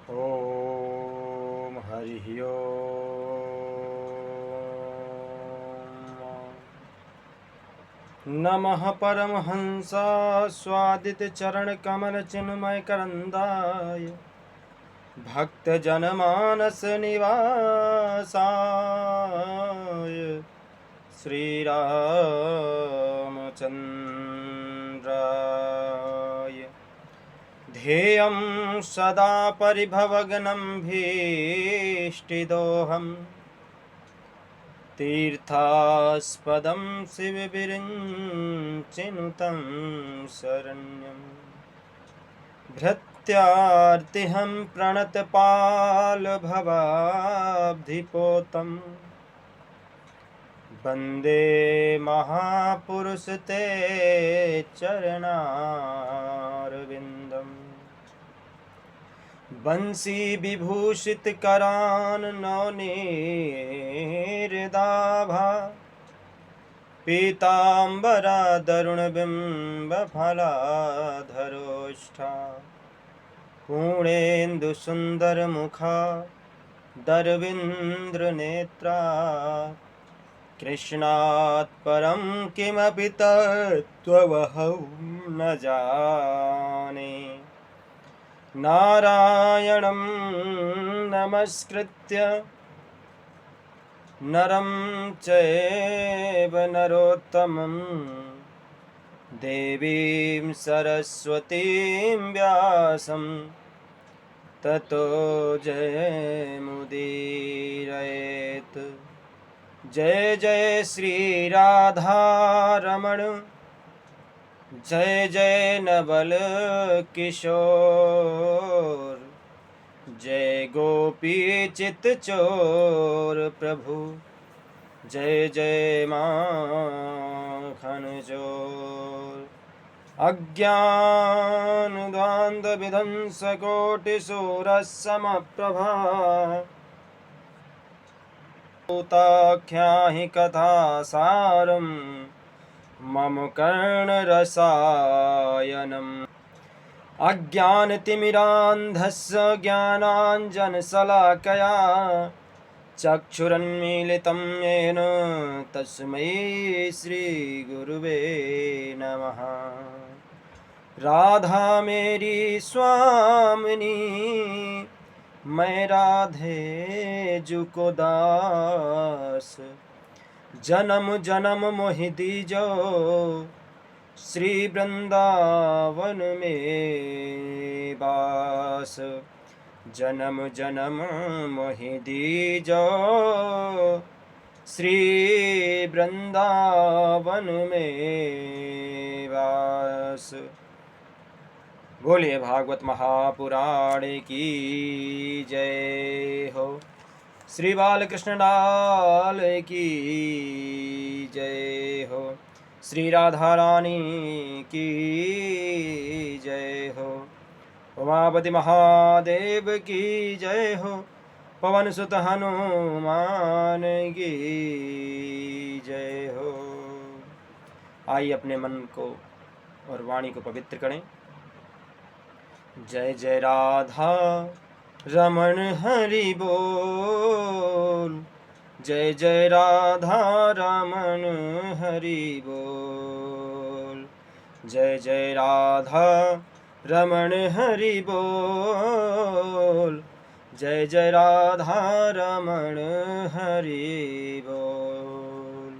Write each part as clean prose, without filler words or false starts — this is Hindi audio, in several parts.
ॐ हरिः ॐ नमः परमहंसास्वादितचरणकमलचिन्मयकरन्दाय भक्तजनमानसनिवासाय श्रीरामचन्द्राय ध्येयं सदा परिभवग्नं भीष्टिदोहम् तीर्थास्पदं शिवविरिञ्चिनुतं शरण्यं भृत्यार्तिहं प्रणतपालभवाब्धिपोतं वन्दे महापुरुषते चरणारविन्दम् बंसी विभूषित करान नवनीरदाभा पीताम्बरा दरुण बिंब फलाधरोष्ठा पूर्णेन्दु सुंदर मुखा दरविंद्र नेत्रा कृष्णात् परं किमपि तत्त्वमहं न जाने नारायणं नमस्कृत्य नरं चैव नरोत्तमं देवीं सरस्वतीं व्यासं ततो जयमुदीरयेत्। जय जय श्री राधारमण जय जय नवल किशोर जय गोपी चित चोर प्रभु जय जय माखन चोर। अज्ञान ध्वान्त विध्वंस कोटि सूरसमप्रभा भूताख्याहि कथा सारम् मम कर्णरसायनम्। अज्ञानतिमिरान्धस्य ज्ञानाञ्जनशलाकया चक्षुरुन्मीलितं येन तस्मै श्रीगुरुवे नमः। राधा मेरी स्वामिनी मैं राधे जुको दास जन्म जन्म मोहि दीजो श्री वृंदावन में बास। जन्म जन्म मोहि दीजो श्री वृंदावन में बास। बोलिए भागवत महापुराण की जय हो। श्री बालकृष्ण लाल की जय हो। श्री राधा रानी की जय हो। उमापति महादेव की जय हो। पवन सुत हनुमान की जय हो। आइए अपने मन को और वाणी को पवित्र करें। जय जय राधा रमण हरि बोल जय जय राधा रमण हरि बोल जय जय राधा रमण हरि बोल जय जय राधा रमण हरि बोल।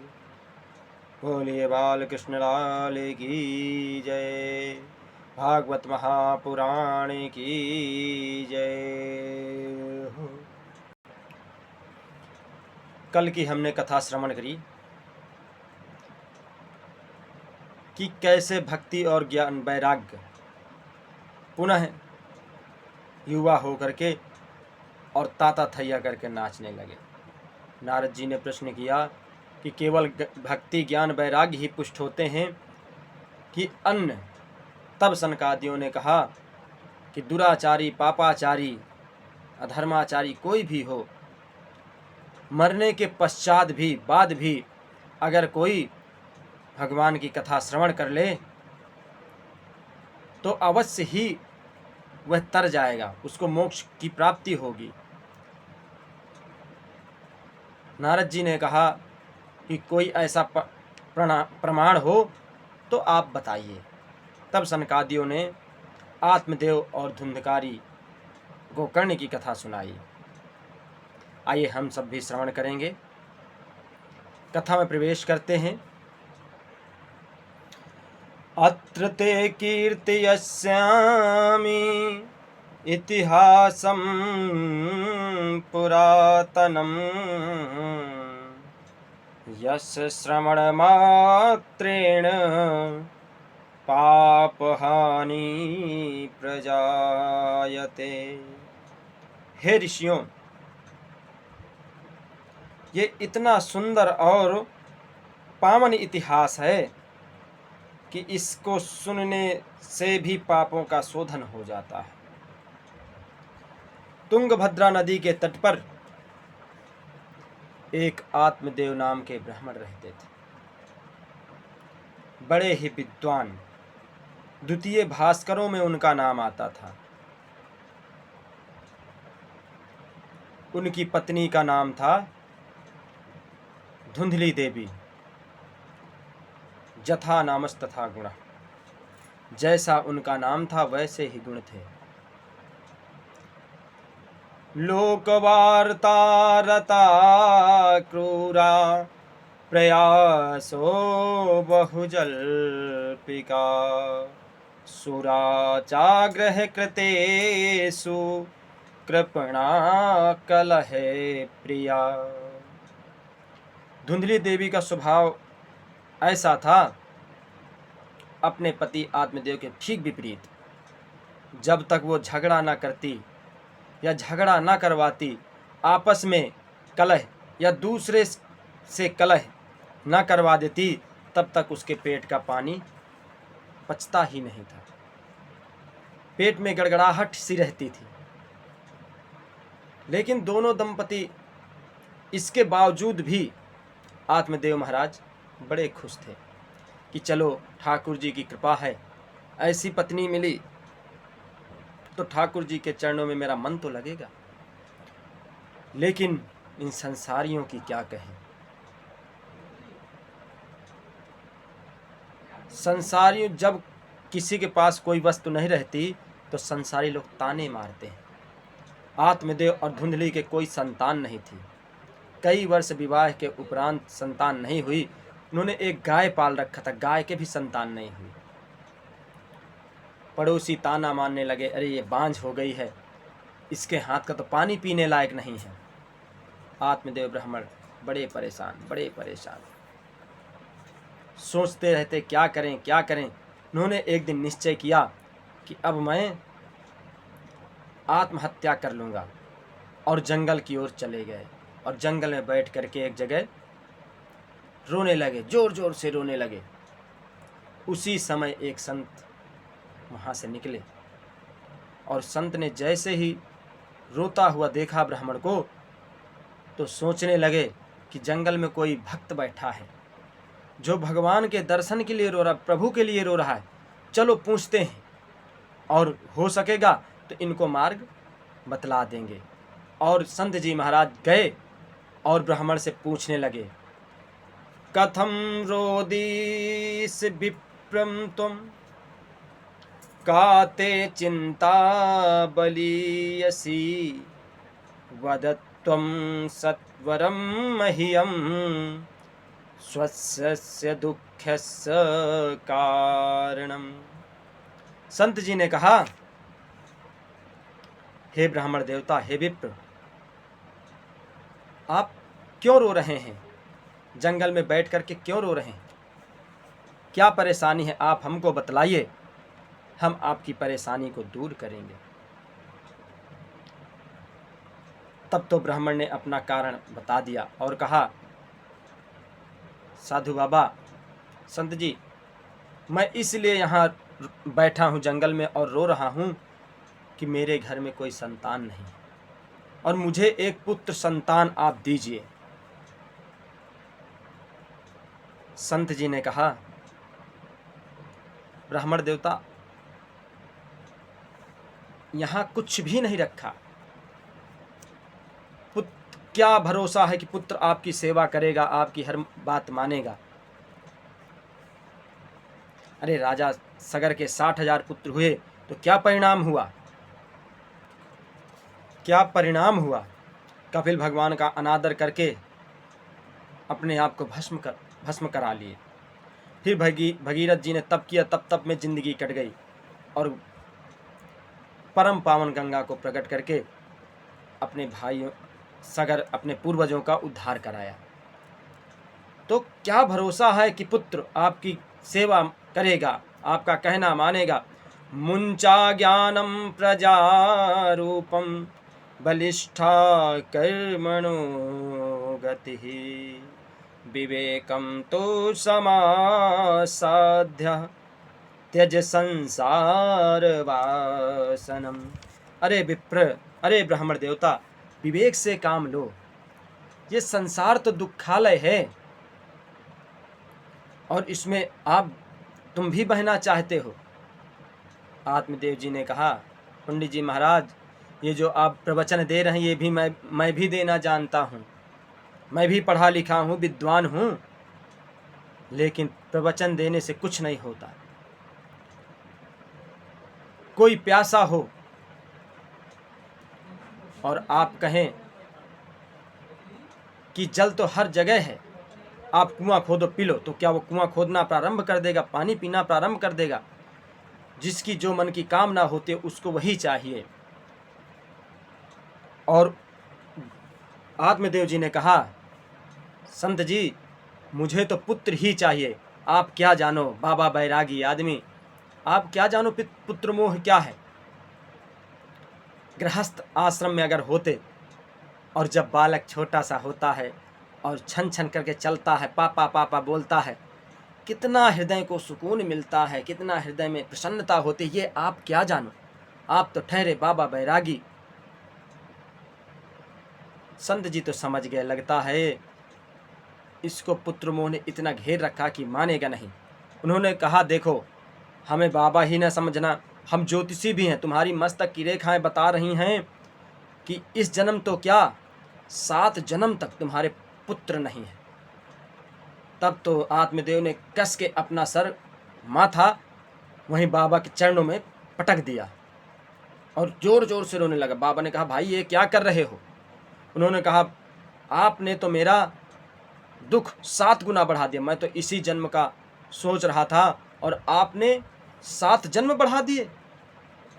बोलिए बालकृष्ण लाल की जय। भागवत महापुराण की जय हो। कल की हमने कथा श्रवण करी कि कैसे भक्ति और ज्ञान वैराग्य पुनः युवा होकर के और ताता थैया करके नाचने लगे। नारद जी ने प्रश्न किया कि केवल भक्ति ज्ञान वैराग्य ही पुष्ट होते हैं कि अन्य? तब सनकादियों ने कहा कि दुराचारी, पापाचारी, अधर्माचारी कोई भी हो, मरने के पश्चात भी, बाद भी अगर कोई भगवान की कथा श्रवण कर ले तो अवश्य ही वह तर जाएगा, उसको मोक्ष की प्राप्ति होगी। नारद जी ने कहा कि कोई ऐसा प्रमाण हो तो आप बताइए। तब सनकादियों ने आत्मदेव और धुंधकारी गोकर्ण की कथा सुनाई। आइए हम सब भी श्रवण करेंगे। कथा में प्रवेश करते हैं। अत्र ते कीर्तयस्यामि इतिहासं पुरातनम् यस्य श्रवणमात्रेण पापहानि प्रजायते। हे ऋषियों, ये इतना सुंदर और पावन इतिहास है कि इसको सुनने से भी पापों का शोधन हो जाता है। तुंगभद्रा नदी के तट पर एक आत्मदेव नाम के ब्राह्मण रहते थे। बड़े ही विद्वान, द्वितीय भास्करों में उनका नाम आता था। उनकी पत्नी का नाम था धुंधली देवी। जथा नामस तथा गुण, जैसा उनका नाम था वैसे ही गुण थे। लोकवार्ता रता क्रूरा प्रयासो बहुजल्पिका सुराचाग्रह कृतेषु कृपणा कलहे प्रिया। धुंधली देवी का स्वभाव ऐसा था, अपने पति आत्मदेव के ठीक विपरीत। जब तक वो झगड़ा ना करती या झगड़ा ना करवाती, आपस में कलह या दूसरे से कलह ना करवा देती, तब तक उसके पेट का पानी पचता ही नहीं था। पेट में गड़गड़ाहट सी रहती थी। लेकिन दोनों दंपति इसके बावजूद भी आत्मदेव महाराज बड़े खुश थे कि चलो ठाकुर जी की कृपा है, ऐसी पत्नी मिली तो ठाकुर जी के चरणों में मेरा मन तो लगेगा। लेकिन इन संसारियों की क्या कहें। संसारियों, जब किसी के पास कोई वस्तु नहीं रहती तो संसारी लोग ताने मारते हैं। आत्मदेव और धुंधली के कोई संतान नहीं थी। कई वर्ष विवाह के उपरांत संतान नहीं हुई। उन्होंने एक गाय पाल रखा था, गाय के भी संतान नहीं हुई। पड़ोसी ताना मारने लगे, अरे ये बांझ हो गई है, इसके हाथ का तो पानी पीने लायक नहीं है। आत्मदेव ब्राह्मण बड़े परेशान सोचते रहते क्या करें क्या करें। उन्होंने एक दिन निश्चय किया कि अब मैं आत्महत्या कर लूँगा, और जंगल की ओर चले गए और जंगल में बैठ करके एक जगह रोने लगे, जोर जोर से रोने लगे। उसी समय एक संत वहाँ से निकले और संत ने जैसे ही रोता हुआ देखा ब्राह्मण को तो सोचने लगे कि जंगल में कोई भक्त बैठा है जो भगवान के दर्शन के लिए रो रहा, प्रभु के लिए रो रहा है। चलो पूछते हैं, और हो सकेगा तो इनको मार्ग बतला देंगे। और संत जी महाराज गए और ब्राह्मण से पूछने लगे, कथम रोदीस विप्रम तुम काते चिंता बलीयसी वदत्वं सत्वरं मह्यं स्वस्य दुःखस्य कारणम। संत जी ने कहा, हे ब्राह्मण देवता, हे विप्र, आप क्यों रो रहे हैं? जंगल में बैठ करके क्यों रो रहे हैं? क्या परेशानी है? आप हमको बतलाइए, हम आपकी परेशानी को दूर करेंगे। तब तो ब्राह्मण ने अपना कारण बता दिया और कहा, साधु बाबा, संत जी, मैं इसलिए यहाँ बैठा हूँ जंगल में और रो रहा हूँ कि मेरे घर में कोई संतान नहीं और मुझे एक पुत्र संतान आप दीजिए। संत जी ने कहा, ब्राह्मण देवता, यहाँ कुछ भी नहीं रखा। क्या भरोसा है कि पुत्र आपकी सेवा करेगा, आपकी हर बात मानेगा। अरे राजा सगर के 60,000 पुत्र हुए तो क्या परिणाम हुआ, क्या परिणाम हुआ। कपिल भगवान का अनादर करके अपने आप को भस्म करा लिए। फिर भगीरथ जी ने तप किया, तप में जिंदगी कट गई और परम पावन गंगा को प्रकट करके अपने भाइयों सगर अपने पूर्वजों का उद्धार कराया। तो क्या भरोसा है कि पुत्र आपकी सेवा करेगा, आपका कहना मानेगा। मुंचा ज्ञानम प्रजा रूपम बलिष्ठा कर्मणो गति विवेकम तो समासाध्य त्यज संसार वासनम। अरे विप्र, अरे ब्राह्मण देवता, विवेक से काम लो। ये संसार तो दुखालय है और इसमें तुम भी बहना चाहते हो। आत्मदेव जी ने कहा, पंडित जी महाराज, ये जो आप प्रवचन दे रहे हैं ये भी मैं भी देना जानता हूँ, मैं भी पढ़ा लिखा हूँ, विद्वान हूँ, लेकिन प्रवचन देने से कुछ नहीं होता। कोई प्यासा हो और आप कहें कि जल तो हर जगह है, आप कुआं खोदो पी लो, तो क्या वो कुआं खोदना प्रारंभ कर देगा, पानी पीना प्रारंभ कर देगा। जिसकी जो मन की कामना होती है उसको वही चाहिए। और आत्मदेव जी ने कहा, संत जी मुझे तो पुत्र ही चाहिए। आप क्या जानो बाबा बैरागी आदमी, आप क्या जानो पुत्र मोह क्या है। गृहस्थ आश्रम में अगर होते और जब बालक छोटा सा होता है और छन छन करके चलता है, पापा पापा बोलता है, कितना हृदय को सुकून मिलता है, कितना हृदय में प्रसन्नता होती है, ये आप क्या जानो। आप तो ठहरे बाबा बैरागी। संत जी तो समझ गए, लगता है इसको पुत्र मोह ने इतना घेर रखा कि मानेगा नहीं। उन्होंने कहा, देखो हमें बाबा ही न समझना, हम ज्योतिषी भी हैं, तुम्हारी मस्तक की रेखाएं बता रही हैं कि इस जन्म तो क्या 7 जन्म तक तुम्हारे पुत्र नहीं है। तब तो आत्मदेव ने कस के अपना सर माथा वहीं बाबा के चरणों में पटक दिया और जोर जोर से रोने लगा। बाबा ने कहा, भाई ये क्या कर रहे हो। उन्होंने कहा, आपने तो मेरा दुख 7 गुना बढ़ा दिया। मैं तो इसी जन्म का सोच रहा था और आपने 7 जन्म बढ़ा दिए।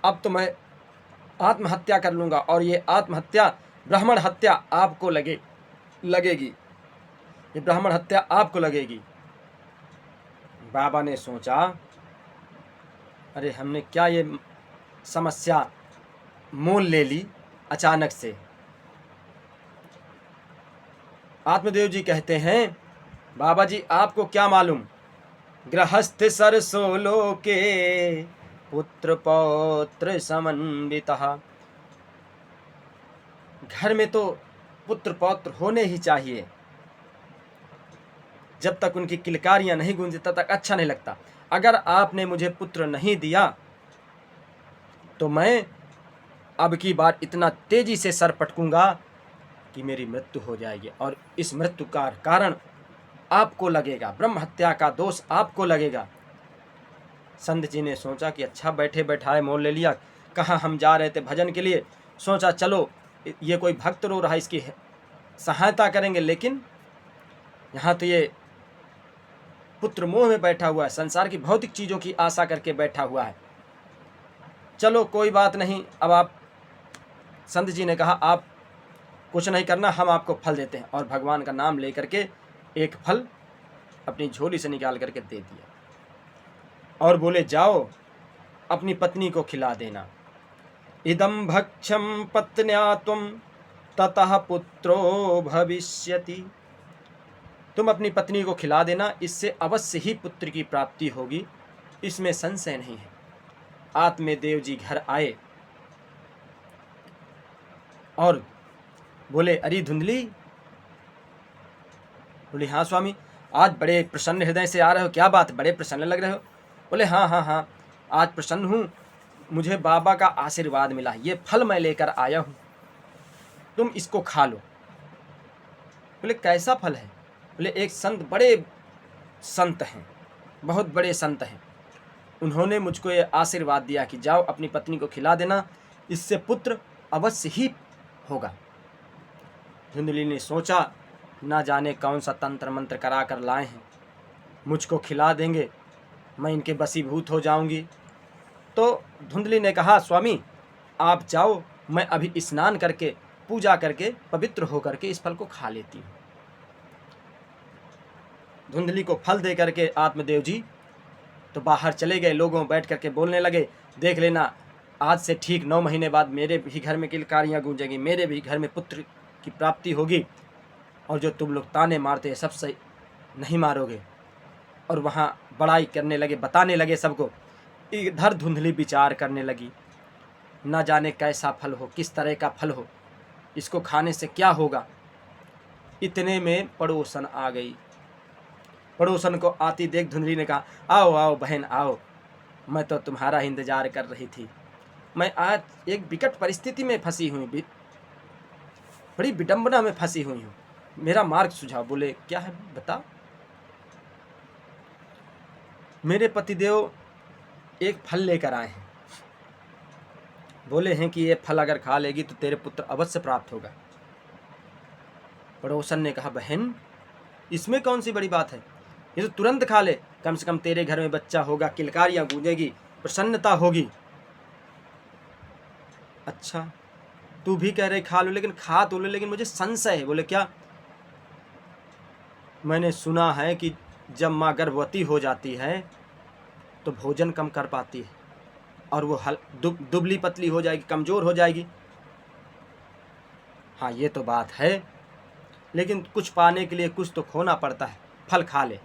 अब तो मैं आत्महत्या कर लूँगा और ये आत्महत्या ब्राह्मण हत्या आपको लगेगी, ये ब्राह्मण हत्या आपको लगेगी। बाबा ने सोचा, अरे हमने क्या ये समस्या मोल ले ली अचानक से। आत्मदेव जी कहते हैं, बाबा जी आपको क्या मालूम, गृहस्थ सरसो लोके पुत्र पौत्र समन्वितः। घर में तो पुत्र पौत्र होने ही चाहिए, जब तक उनकी किलकारियां नहीं गूंजती तब तक अच्छा नहीं लगता। अगर आपने मुझे पुत्र नहीं दिया तो मैं अब की बार इतना तेजी से सर पटकूंगा कि मेरी मृत्यु हो जाएगी और इस मृत्यु का कारण आपको लगेगा, ब्रह्म हत्या का दोष आपको लगेगा। संत जी ने सोचा कि अच्छा बैठे बैठाए मोल ले लिया। कहाँ हम जा रहे थे भजन के लिए, सोचा चलो ये कोई भक्त रो रहा है, इसकी सहायता करेंगे। लेकिन यहाँ तो ये पुत्र मोह में बैठा हुआ है, संसार की भौतिक चीज़ों की आशा करके बैठा हुआ है। चलो कोई बात नहीं। अब आप, संत जी ने कहा, आप कुछ नहीं करना, हम आपको फल देते हैं। और भगवान का नाम लेकर के एक फल अपनी झोली से निकाल करके दे दिया और बोले, जाओ अपनी पत्नी को खिला देना। इदं भक्ष्यं पत्न्या त्वं ततः पुत्रो भविष्यति। तुम अपनी पत्नी को खिला देना, इससे अवश्य ही पुत्र की प्राप्ति होगी, इसमें संशय नहीं है। आत्मदेव जी घर आए और बोले, अरे धुंधली। बोले, हाँ स्वामी, आज बड़े प्रसन्न हृदय से आ रहे हो, क्या बात, बड़े प्रसन्न लग रहे हो। बोले, हाँ हाँ हाँ, आज प्रसन्न हूँ। मुझे बाबा का आशीर्वाद मिला, ये फल मैं लेकर आया हूँ, तुम इसको खा लो। बोले कैसा फल है? बोले एक संत, बड़े संत हैं, बहुत बड़े संत हैं, उन्होंने मुझको ये आशीर्वाद दिया कि जाओ अपनी पत्नी को खिला देना, इससे पुत्र अवश्य ही होगा। धुंधली ने सोचा ना जाने कौन सा तंत्र मंत्र करा कर लाए हैं, मुझको खिला देंगे, मैं इनके वशीभूत हो जाऊंगी। तो धुंधली ने कहा स्वामी आप जाओ, मैं अभी स्नान करके पूजा करके पवित्र होकर के इस फल को खा लेती हूँ। धुंधली को फल दे करके आत्मदेव जी तो बाहर चले गए। लोगों बैठ करके बोलने लगे, देख लेना आज से ठीक 9 महीने बाद मेरे भी घर में किलकारियाँ गूंजेंगी, मेरे भी घर में पुत्र की प्राप्ति होगी, और जो तुम लोग ताने मारते हैं सब सही नहीं मारोगे। और वहाँ बड़ाई करने लगे, बताने लगे सबको। इधर धुंधली विचार करने लगी, ना जाने कैसा फल हो, किस तरह का फल हो, इसको खाने से क्या होगा। इतने में पड़ोसन आ गई। पड़ोसन को आती देख धुंधली ने कहा, आओ आओ बहन आओ, मैं तो तुम्हारा इंतजार कर रही थी। मैं आज एक विकट परिस्थिति में फंसी हुई, बड़ी विडंबना में फंसी हुई हूँ, मेरा मार्ग सुझाव। बोले क्या है बता। मेरे पतिदेव एक फल लेकर आए हैं, बोले हैं कि ये फल अगर खा लेगी तो तेरे पुत्र अवश्य प्राप्त होगा। पड़ोसन ने कहा बहन इसमें कौन सी बड़ी बात है, ये तो तुरंत खा ले, कम से कम तेरे घर में बच्चा होगा, किलकारियाँ गूंजेगी, प्रसन्नता होगी। अच्छा तू भी कह रहे खा लो, लेकिन खा तो लो, लेकिन मुझे संशय है। बोले क्या? मैंने सुना है कि जब माँ गर्भवती हो जाती है तो भोजन कम कर पाती है और वो दुबली पतली हो जाएगी, कमज़ोर हो जाएगी। हाँ ये तो बात है, लेकिन कुछ पाने के लिए कुछ तो खोना पड़ता है, फल खा ले।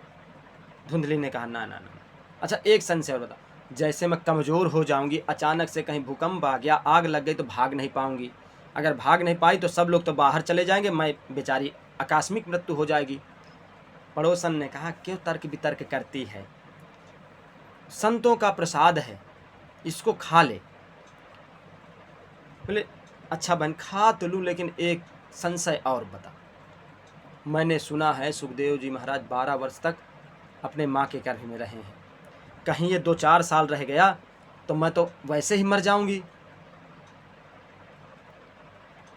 धुंधली ने कहा ना ना ना। अच्छा एक संशय और बता, जैसे मैं कमज़ोर हो जाऊंगी, अचानक से कहीं भूकंप आ गया, आग लग गई तो भाग नहीं पाऊंगी, अगर भाग नहीं पाई तो सब लोग तो बाहर चले जाएंगे, मैं बेचारी आकस्मिक मृत्यु हो जाएगी। पड़ोसन ने कहा क्यों तर्क वितर्क करती है, संतों का प्रसाद है, इसको खा ले। बोले अच्छा बहन खा तो लूँ, लेकिन एक संशय और बता। मैंने सुना है सुखदेव जी महाराज 12 वर्ष तक अपने माँ के गर्भ में रहे हैं, कहीं ये 2-4 साल रह गया तो मैं तो वैसे ही मर जाऊंगी।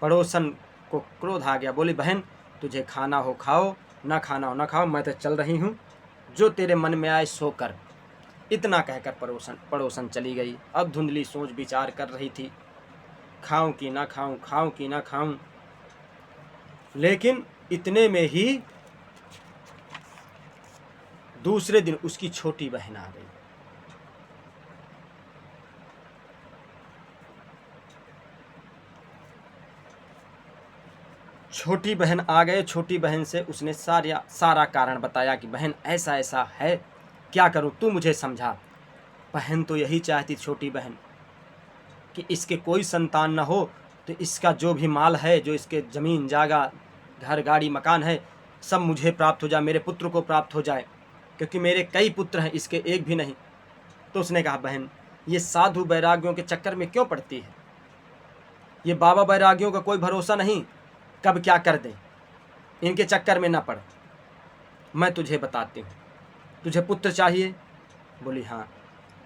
पड़ोसन को क्रोध आ गया, बोली बहन तुझे खाना हो खाओ, ना खाना हो ना खाओ, मैं तो चल रही हूँ, जो तेरे मन में आए सो कर। इतना कहकर पड़ोसन चली गई। अब धुंधली सोच विचार कर रही थी, खाऊं कि ना खाऊं, खाऊं कि ना खाऊं। लेकिन इतने में ही दूसरे दिन उसकी छोटी बहन आ गई। छोटी बहन आ गए। छोटी बहन से उसने सारा कारण बताया कि बहन ऐसा ऐसा है, क्या करूं तू मुझे समझा। बहन तो यही चाहती, छोटी बहन, कि इसके कोई संतान न हो, तो इसका जो भी माल है, जो इसके ज़मीन जागा घर गाड़ी मकान है, सब मुझे प्राप्त हो जाए, मेरे पुत्र को प्राप्त हो जाए, क्योंकि मेरे कई पुत्र हैं, इसके एक भी नहीं। तो उसने कहा बहन ये साधु बैरागियों के चक्कर में क्यों पड़ती है, ये बाबा बैरागियों का कोई भरोसा नहीं, कब क्या कर दें, इनके चक्कर में ना पड़। मैं तुझे बताती हूँ, तुझे पुत्र चाहिए? बोली हाँ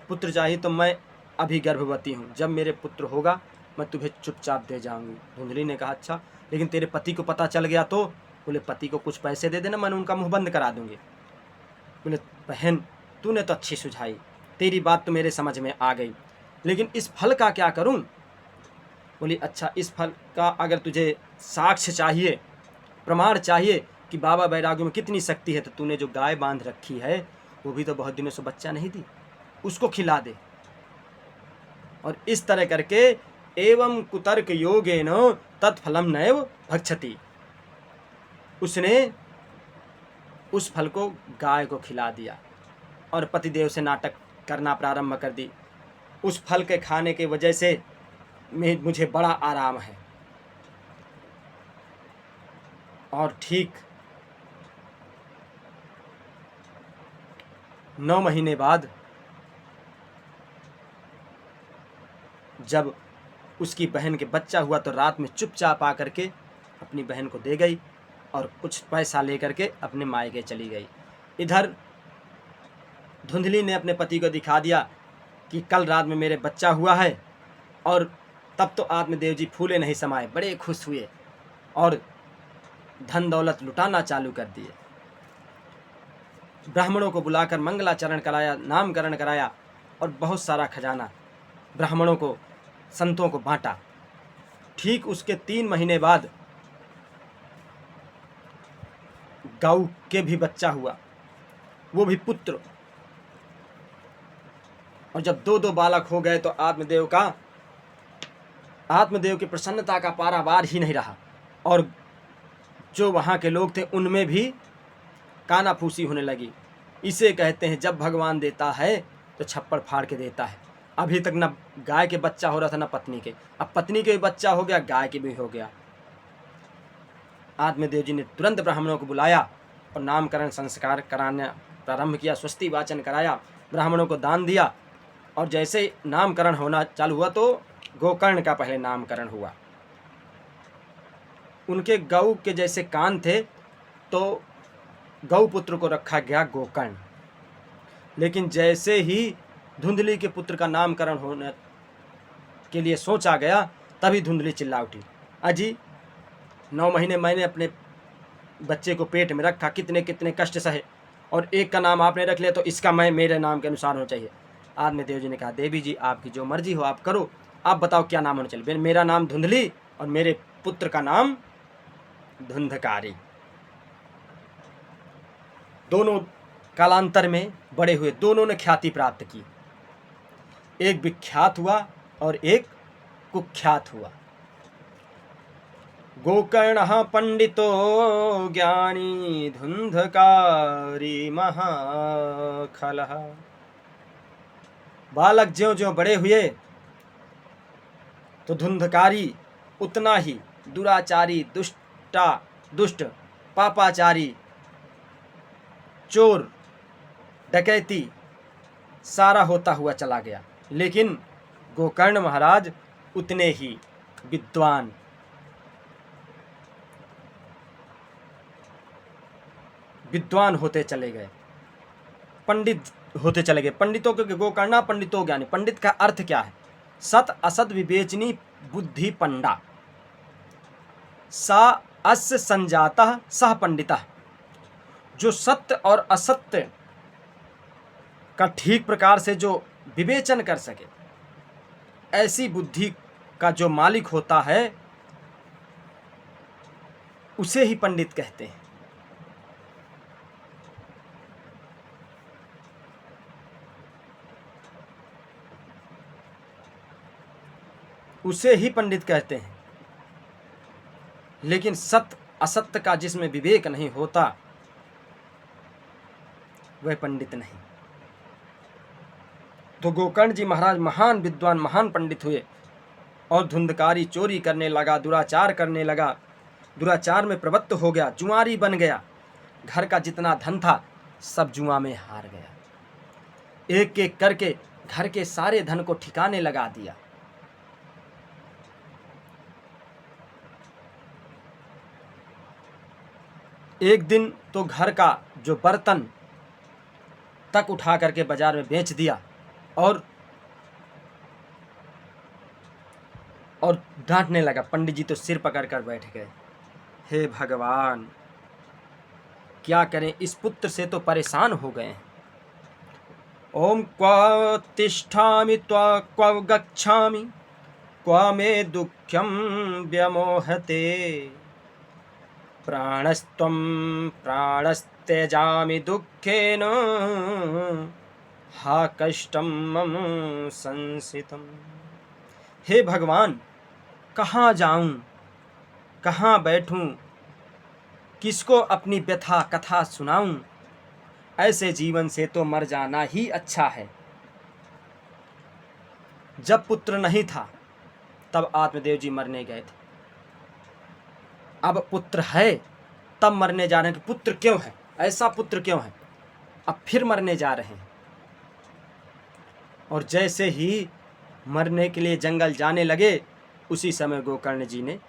पुत्र चाहिए, तो मैं अभी गर्भवती हूँ, जब मेरे पुत्र होगा मैं तुम्हें चुपचाप दे जाऊंगी। धुंधली ने कहा अच्छा लेकिन तेरे पति को पता चल गया तो? बोले पति को कुछ पैसे दे देना, मैंने उनका मुंह बंद करा दूंगी। बोले बहन तूने तो अच्छी सुझाई, तेरी बात तो मेरे समझ में आ गई, लेकिन इस फल का क्या करूं? बोली अच्छा इस फल का अगर तुझे साक्ष्य चाहिए, प्रमाण चाहिए कि बाबा बैरागियों में कितनी शक्ति है, तो तूने जो गाय बांध रखी है वो भी तो बहुत दिनों से बच्चा नहीं दी, उसको खिला दे। और इस तरह करके एवं कुतर्क योगेन तत्फलम नैव भक्षति, उसने उस फल को गाय को खिला दिया और पतिदेव से नाटक करना प्रारंभ कर दी। उस फल के खाने की वजह से मुझे बड़ा आराम है। और ठीक 9 महीने बाद जब उसकी बहन के बच्चा हुआ तो रात में चुपचाप आकर के अपनी बहन को दे गई और कुछ पैसा लेकर के अपने मायके चली गई। इधर धुंधली ने अपने पति को दिखा दिया कि कल रात में मेरे बच्चा हुआ है, और तब तो आत्मदेव जी फूले नहीं समाये, बड़े खुश हुए और धन दौलत लुटाना चालू कर दिए। ब्राह्मणों को बुलाकर मंगलाचरण कराया, नामकरण कराया और बहुत सारा खजाना ब्राह्मणों को, संतों को बांटा। ठीक उसके 3 महीने बाद गौ के भी बच्चा हुआ, वो भी पुत्र। और जब 2-2 बालक हो गए तो आत्मदेव की प्रसन्नता का पारावार ही नहीं रहा, और जो वहाँ के लोग थे उनमें भी कानाफूसी होने लगी। इसे कहते हैं जब भगवान देता है तो छप्पड़ फाड़ के देता है। अभी तक न गाय के बच्चा हो रहा था न पत्नी के, अब पत्नी के भी बच्चा हो गया, गाय के भी हो गया। आत्मदेव जी ने तुरंत ब्राह्मणों को बुलाया और नामकरण संस्कार कराना प्रारंभ किया, स्वस्ति वाचन कराया, ब्राह्मणों को दान दिया। और जैसे नामकरण होना चालू हुआ तो गोकर्ण का पहले नामकरण हुआ। उनके गौ के जैसे कान थे तो गौ पुत्र को रखा गया गोकर्ण। लेकिन जैसे ही धुंधली के पुत्र का नामकरण होने के लिए सोचा गया, तभी धुंधली चिल्ला उठी, अजी 9 महीने मैंने अपने बच्चे को पेट में रखा, कितने कितने कष्ट सहे, और एक का नाम आपने रख लिया तो इसका मैं मेरे नाम के अनुसार होना चाहिए। आत्मदेव जी ने कहा, देवी जी आपकी जो मर्जी हो आप करो, आप बताओ क्या नाम होना चाहिए। मेरा नाम धुंधली और मेरे पुत्र का नाम धुंधकारी। दोनों कालांतर में बड़े हुए, दोनों ने ख्याति प्राप्त की। एक विख्यात हुआ और एक कुख्यात हुआ। गोकर्ण पंडितो ज्ञानी धुंधकारी महाखलः। बालक ज्यों ज्यों बड़े हुए तो धुंधकारी उतना ही दुराचारी, दुष्ट, पापाचारी, चोर, डकैती सारा होता हुआ चला गया। लेकिन गोकर्ण महाराज उतने ही विद्वान होते चले गए, पंडित होते चले गए। पंडितों के गोकर्णा पंडितों ज्ञानी। पंडित का अर्थ क्या है? सत असत विवेचनी बुद्धि पंडा, सा अस्य संजातः सह पंडितः। जो सत्य और असत्य का ठीक प्रकार से जो विवेचन कर सके, ऐसी बुद्धि का जो मालिक होता है उसे ही पंडित कहते हैं। उसे ही पंडित कहते हैं। लेकिन सत्य असत्य का जिसमें विवेक नहीं होता वह पंडित नहीं। तो गोकर्ण जी महाराज महान विद्वान, महान पंडित हुए, और धुंधकारी चोरी करने लगा, दुराचार करने लगा, दुराचार में प्रवृत्त हो गया, जुआरी बन गया। घर का जितना धन था सब जुआ में हार गया। एक एक करके घर के सारे धन को ठिकाने लगा दिया। एक दिन तो घर का जो बर्तन तक उठा करके बाजार में बेच दिया, और डांटने लगा। पंडित जी तो सिर पकड़ कर बैठ गए, हे भगवान क्या करें, इस पुत्र से तो परेशान हो गए हैं। ओम क्व तिष्ठामि त्वा क्व गच्छामि क्व मे दुःख्यं व्यमोहते प्राणस्त्वं प्राणस्त्यजामि दुःखेन हा कष्टं मम संसितम्। हे भगवान कहाँ जाऊं, कहाँ बैठूं, किसको अपनी व्यथा कथा सुनाऊं। ऐसे जीवन से तो मर जाना ही अच्छा है। जब पुत्र नहीं था तब आत्मदेव जी मरने गए थे, अब पुत्र है तब मरने जा रहे हैं कि पुत्र क्यों है, ऐसा पुत्र क्यों है, अब फिर मरने जा रहे हैं। और जैसे ही मरने के लिए जंगल जाने लगे, उसी समय गोकर्ण जी ने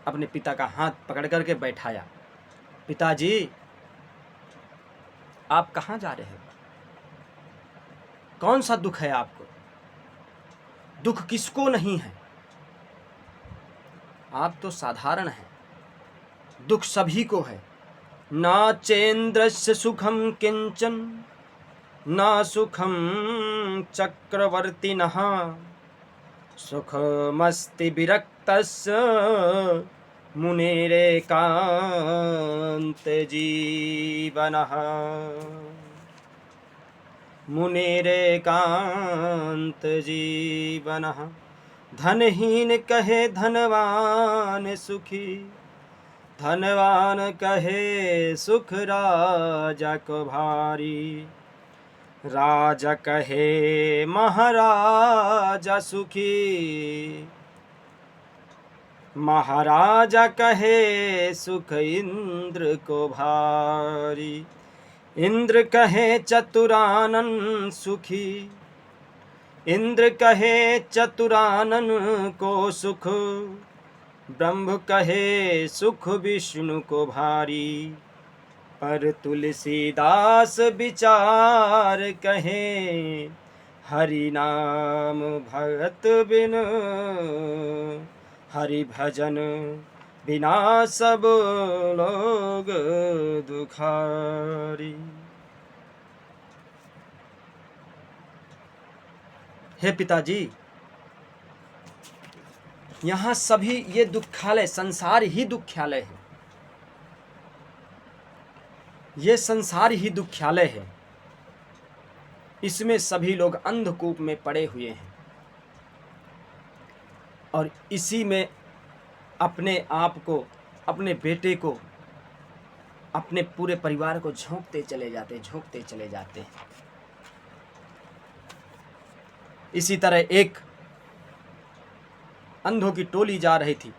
अपने पिता का हाथ पकड़ करके बैठाया। पिताजी, आप कहाँ जा रहे हो? कौन सा दुख है आपको? दुख किसको नहीं है? आप तो साधारण हैं, दुख सभी को है। ना चेन्द्रस्य सुखम किंचन, ना सुखम चक्रवर्तिनः, सुखमस्ति विरक्तस्य मुनेरेकान्त जीवनः। मुनेरेकान्त जीवनः। धनहीन कहे धनवान सुखी, धनवान कहे सुख राजा को भारी। राजा कहे महाराजा सुखी, महाराजा कहे सुख इंद्र को भारी। इंद्र कहे चतुरानन सुखी, इंद्र कहे चतुरानन को सुख। ब्रह्म कहे सुख विष्णु को भारी। पर तुलसीदास विचार कहे, हरि नाम भगत बिन, हरि भजन बिना सब लोग दुखारी। हे पिताजी, यहाँ सभी ये दुखालय, संसार ही दुखालय है। ये संसार ही दुखालय है। इसमें सभी लोग अंधकूप में पड़े हुए हैं और इसी में अपने आप को, अपने बेटे को, अपने पूरे परिवार को झोंकते चले जाते हैं। इसी तरह एक अंधों की टोली जा रही थी।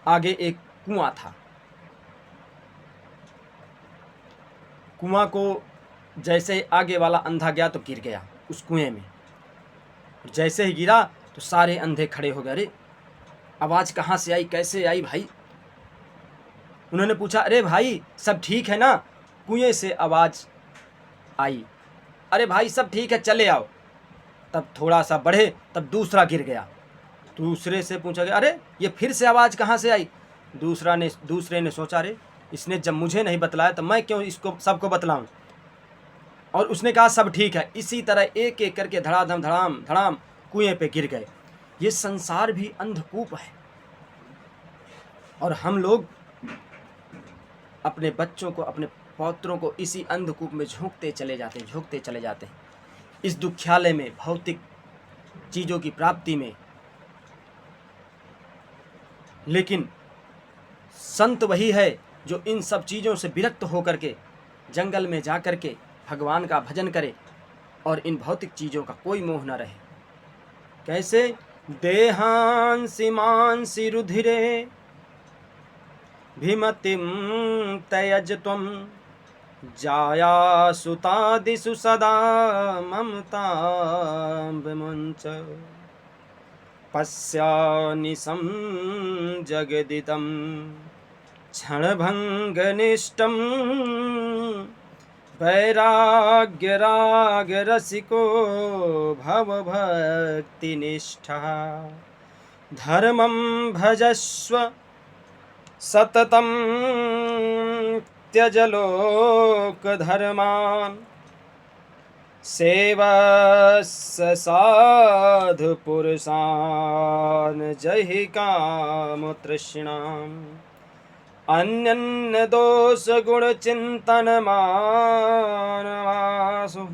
आगे एक कुआं था। कुआं को जैसे आगे वाला अंधा गया तो गिर गया उस कुएं में। जैसे ही गिरा तो सारे अंधे खड़े हो गए। अरे आवाज़ कहाँ से आई, कैसे आई भाई? उन्होंने पूछा, अरे भाई सब ठीक है ना? कुएं से आवाज़ आई, अरे भाई सब ठीक है, चले आओ। तब थोड़ा सा बढ़े, तब दूसरा गिर गया। दूसरे से पूछा गया, अरे ये फिर से आवाज़ कहाँ से आई? दूसरे ने सोचा, अरे इसने जब मुझे नहीं बतलाया तो मैं क्यों इसको सबको बतलाऊं? और उसने कहा सब ठीक है। इसी तरह एक एक करके धड़ाधम धड़ाम धड़ाम कुएं पे गिर गए। ये संसार भी अंधकूप है और हम लोग अपने बच्चों को, अपने पौत्रों को इसी अंधकूप में झोंकते चले जाते हैं। इस दुख्यालय में, भौतिक चीज़ों की प्राप्ति में। लेकिन संत वही है जो इन सब चीज़ों से विरक्त होकर के जंगल में जा कर के भगवान का भजन करे और इन भौतिक चीज़ों का कोई मोह न रहे। कैसे? देहांसि मांसि रुधिरे भीमतिं त्यज त्वं, जाया सुतादिषु सदा ममतां विमुञ्च। पश्यानिशं जगदिदं क्षणभङ्गनिष्ठं, वैराग्यरागरसिको भवभक्तिनिष्ठः। धर्मं भजस्व सततं त्यज लोकधर्मान्, सेवस्य साधुपुरुषान् जहि कामतृष्णाम्। अन्यन्न दोषगुणचिन्तनमानवासु,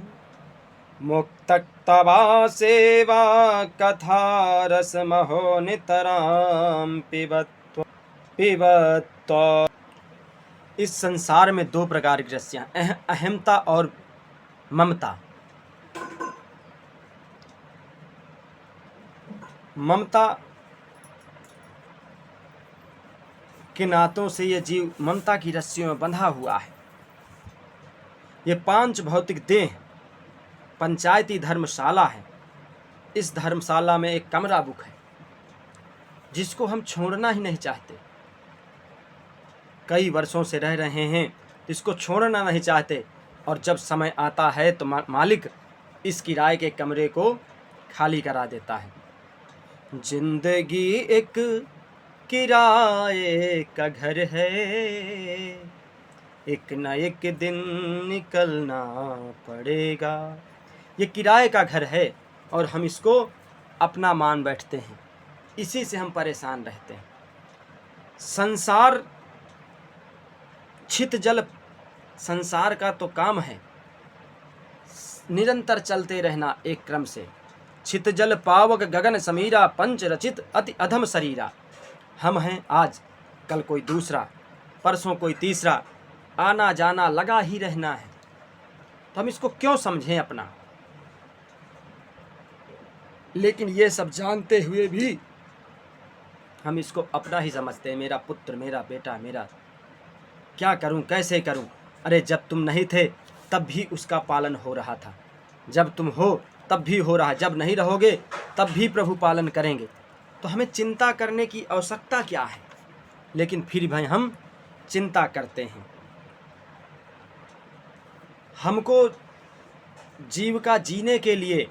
मुक्तक्तवा सेवा कथारसमहो नितरां पिबत्व। इस संसार में दो प्रकार की रस्सियाँ, अहमता और ममता। ममता के नातों से ये जीव ममता की रस्सियों में बंधा हुआ है। ये पांच भौतिक देह पंचायती धर्मशाला है इस धर्मशाला में एक कमरा बुक है जिसको हम छोड़ना ही नहीं चाहते। कई वर्षों से रह रहे हैं, इसको छोड़ना नहीं चाहते, और जब समय आता है तो मालिक इस किराए के कमरे को खाली करा देता है। जिंदगी एक किराए का घर है, एक न एक दिन निकलना पड़ेगा। ये किराए का घर है और हम इसको अपना मान बैठते हैं, इसी से हम परेशान रहते हैं। संसार छित जल, संसार का तो काम है निरंतर चलते रहना एक क्रम से। छित जल पावक गगन समीरा, पंच रचित अति अधम शरीरा। हम हैं आज, कल कोई दूसरा, परसों कोई तीसरा, आना जाना लगा ही रहना है। तो हम इसको क्यों समझें अपना? लेकिन ये सब जानते हुए भी हम इसको अपना ही समझते हैं। मेरा पुत्र, मेरा बेटा, मेरा, क्या करूं, कैसे करूं? अरे जब तुम नहीं थे तब भी उसका पालन हो रहा था, जब तुम हो तब भी हो रहा है, जब नहीं रहोगे तब भी प्रभु पालन करेंगे। तो हमें चिंता करने की आवश्यकता क्या है? लेकिन फिर भाई हम चिंता करते हैं। हमको जीविका जीने के लिए,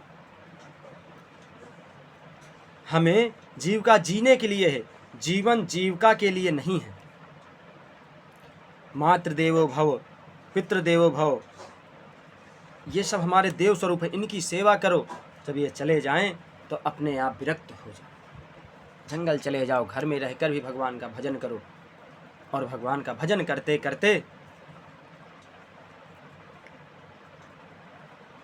हमें जीविका जीने के लिए है, जीवन जीविका के लिए नहीं है। मातृदेवो भव, पितृदेवो भव, ये सब हमारे देव स्वरूप है, इनकी सेवा करो। जब ये चले जाएं तो अपने आप विरक्त हो जाओ, जंगल चले जाओ, घर में रहकर भी भगवान का भजन करो। और भगवान का भजन करते करते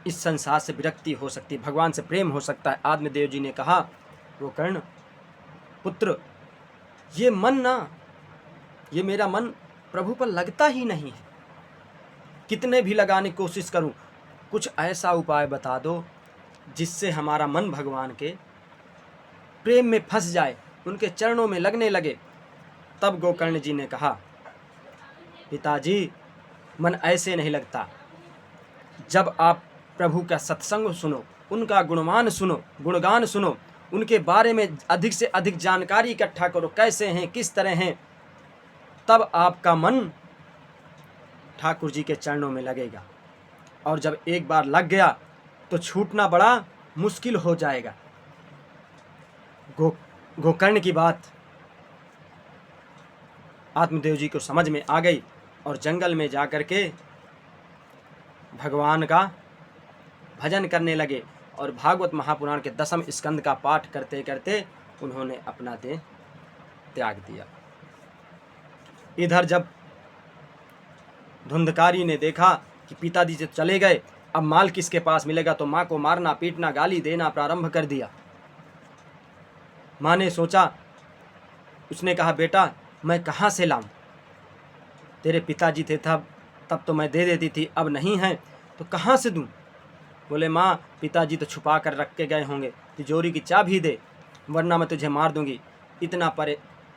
इस संसार से विरक्ति हो सकती है, भगवान से प्रेम हो सकता है। आत्मदेव जी ने कहा, वो कर्ण पुत्र, ये मन ना, ये मेरा मन प्रभु पर लगता ही नहीं है। कितने भी लगाने की कोशिश करूं, कुछ ऐसा उपाय बता दो जिससे हमारा मन भगवान के प्रेम में फंस जाए, उनके चरणों में लगने लगे। तब गोकर्ण जी ने कहा, पिताजी मन ऐसे नहीं लगता। जब आप प्रभु का सत्संग सुनो, उनका गुणगान सुनो, गुणगान सुनो, उनके बारे में अधिक से अधिक जानकारी इकट्ठा करो, कैसे हैं, किस तरह हैं, तब आपका मन ठाकुर जी के चरणों में लगेगा। और जब एक बार लग गया तो छूटना बड़ा मुश्किल हो जाएगा। गोकर्ण की बात आत्मदेव जी को समझ में आ गई और जंगल में जाकर के भगवान का भजन करने लगे। और भागवत महापुराण के 10वें स्कंद का पाठ करते करते उन्होंने अपना देह त्याग दिया। इधर जब धुंधकारी ने देखा कि पिताजी से चले गए, अब माल किसके पास मिलेगा, तो माँ को मारना पीटना गाली देना प्रारंभ कर दिया। माँ ने सोचा, उसने कहा, बेटा मैं कहाँ से लाऊं? तेरे पिताजी थे तब तो मैं दे देती थी, अब नहीं है तो कहाँ से दूं? बोले, माँ पिताजी तो छुपा कर रख के गए होंगे, तिजोरी की चाबी दे वरना मैं तुझे मार दूंगी।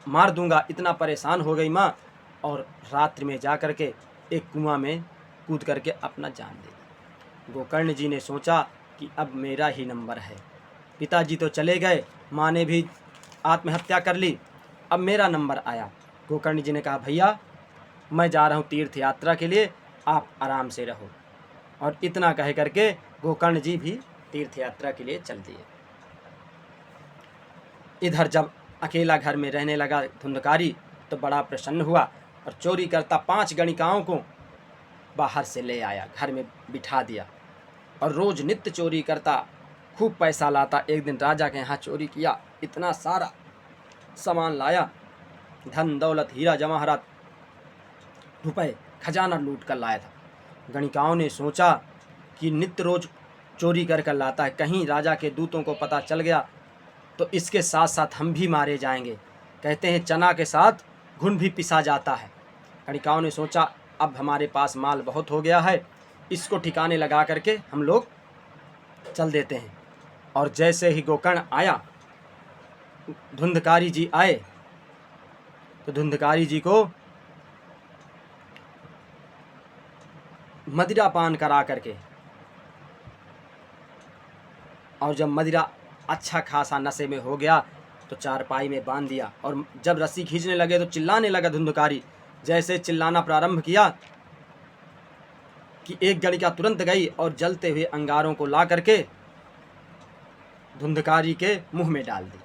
मार दूंगा, इतना परेशान हो गई माँ, और रात्रि में जा कर के एक कुआं में कूद करके अपना जान दे दी। गोकर्ण जी ने सोचा कि अब मेरा ही नंबर है, पिताजी तो चले गए, माँ ने भी आत्महत्या कर ली, अब मेरा नंबर आया। गोकर्ण जी ने कहा, भैया मैं जा रहा हूँ तीर्थ यात्रा के लिए, आप आराम से रहो। और इतना कह करके गोकर्ण जी भी तीर्थ यात्रा के लिए चल दिए। इधर जब अकेला घर में रहने लगा धुंधकारी तो बड़ा प्रसन्न हुआ और चोरी करता 5 गणिकाओं को बाहर से ले आया, घर में बिठा दिया और रोज नित्य चोरी करता, खूब पैसा लाता। एक दिन राजा के यहाँ चोरी किया, इतना सारा सामान लाया, धन दौलत हीरा जवाहरात रुपए खजाना लूट कर लाया था। गणिकाओं ने सोचा कि नित्य रोज चोरी कर लाता है, कहीं राजा के दूतों को पता चल गया तो इसके साथ साथ हम भी मारे जाएंगे। कहते हैं चना के साथ घुन भी पिसा जाता है। गणिकाओं ने सोचा अब हमारे पास माल बहुत हो गया है, इसको ठिकाने लगा करके हम लोग चल देते हैं। और जैसे ही गोकर्ण आया, धुंधकारी जी आए, तो धुंधकारी जी को मदिरा पान करा करके, और जब मदिरा अच्छा खासा नशे में हो गया तो चारपाई में बांध दिया, और जब रस्सी खींचने लगे तो चिल्लाने लगा धुंधकारी। जैसे चिल्लाना प्रारंभ किया कि एक गणिका तुरंत गई और जलते हुए अंगारों को ला करके धुंधकारी के मुंह में डाल दी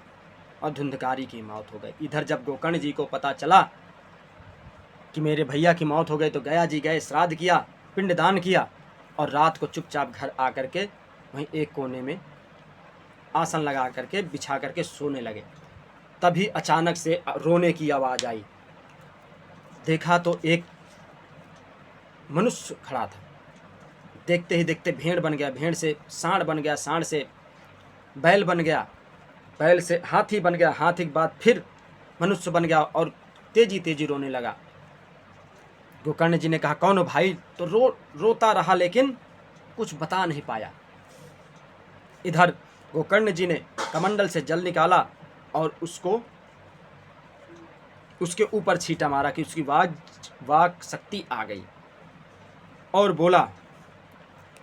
और धुंधकारी की मौत हो गई। इधर जब गोकर्ण जी को पता चला कि मेरे भैया की मौत हो गई तो गया जी गए, श्राद्ध किया, पिंडदान किया, और रात को चुपचाप घर आ करके वहीं एक कोने में आसन लगा करके बिछा करके सोने लगे। तभी अचानक से रोने की आवाज़ आई। देखा तो एक मनुष्य खड़ा था। देखते ही देखते भेड़ बन गया, भेड़ से सांड बन गया, सांड से बैल बन गया, बैल से हाथी बन गया, हाथी के बाद फिर मनुष्य बन गया और तेजी तेजी रोने लगा। गोकर्ण जी ने कहा कौन हो भाई? तो रोता रहा लेकिन कुछ बता नहीं पाया। इधर गोकर्ण जी ने कमंडल से जल निकाला और उसको उसके ऊपर छींटा मारा कि उसकी वाक शक्ति आ गई और बोला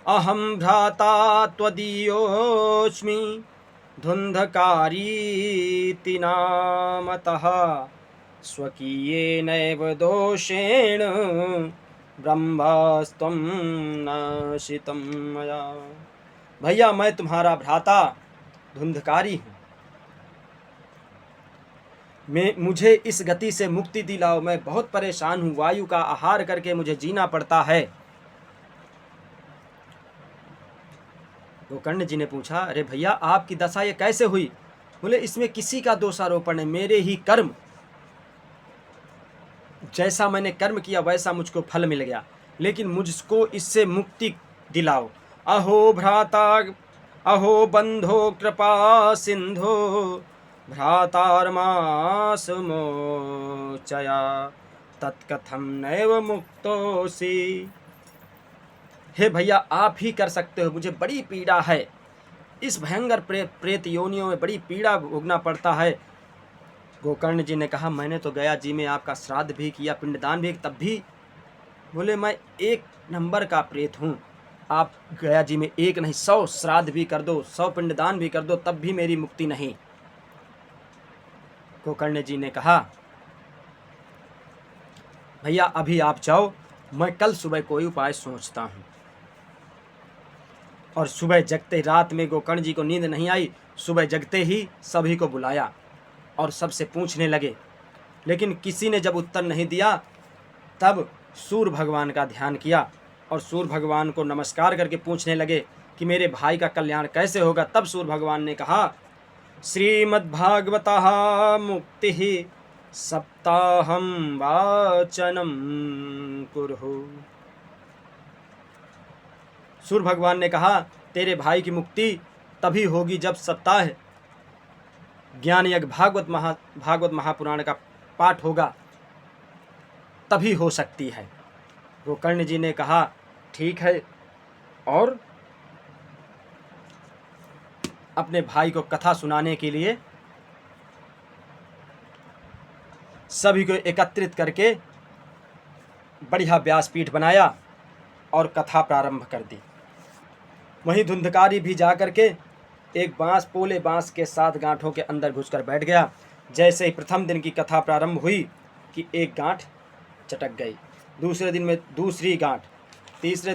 अहम भ्राता त्वदीयोऽस्मि धुंधकारीति नामतः स्वकीयेनैव दोषेण ब्रह्मस्त्वं नाशितं मया। भैया मैं तुम्हारा भ्राता धुंधकारी हूँ, मुझे इस गति से मुक्ति दिलाओ, मैं बहुत परेशान हूँ, वायु का आहार करके मुझे जीना पड़ता है। गोकर्ण जी ने पूछा अरे भैया आपकी दशा ये कैसे हुई? बोले इसमें किसी का दोषारोपण है, मेरे ही कर्म, जैसा मैंने कर्म किया वैसा मुझको फल मिल गया, लेकिन मुझको इससे मुक्ति दिलाओ। अहो भ्राता अहो बंधो कृपा सिंधो भ्रातार्मास मोचया तत्कथम नैव मुक्तोसी। हे भैया आप ही कर सकते हो, मुझे बड़ी पीड़ा है, इस भयंकर प्रेत योनियों में बड़ी पीड़ा भोगना पड़ता है। गोकर्ण जी ने कहा मैंने तो गया जी में आपका श्राद्ध भी किया, पिंडदान भी, तब भी बोले मैं एक नंबर का प्रेत हूँ, आप गया जी में एक नहीं 100 श्राद्ध भी कर दो, 100 पिंडदान भी कर दो, तब भी मेरी मुक्ति नहीं। गोकर्ण जी ने कहा भैया अभी आप जाओ, मैं कल सुबह कोई उपाय सोचता हूँ। और सुबह जगते, रात में गोकर्ण जी को नींद नहीं आई, सुबह जगते ही सभी को बुलाया और सबसे पूछने लगे, लेकिन किसी ने जब उत्तर नहीं दिया तब सूर्य भगवान का ध्यान किया और सूर्य भगवान को नमस्कार करके पूछने लगे कि मेरे भाई का कल्याण कैसे होगा। तब सूर्य भगवान ने कहा श्रीमद्भागवतः मुक्ति सप्ताहं वाचनम कुरु। सूर्य भगवान ने कहा तेरे भाई की मुक्ति तभी होगी जब सप्ताह ज्ञान यज्ञ भागवत महापुराण का पाठ होगा, तभी हो सकती है। गोकर्ण जी ने कहा ठीक है, और अपने भाई को कथा सुनाने के लिए सभी को एकत्रित करके बढ़िया व्यासपीठ बनाया और कथा प्रारंभ कर दी। वहीं धुंधकारी भी जा करके एक पोले बांस के 7 गांठों के अंदर घुसकर बैठ गया। जैसे ही प्रथम दिन की कथा प्रारंभ हुई कि एक गांठ चटक गई, दूसरे दिन में दूसरी गांठ, तीसरे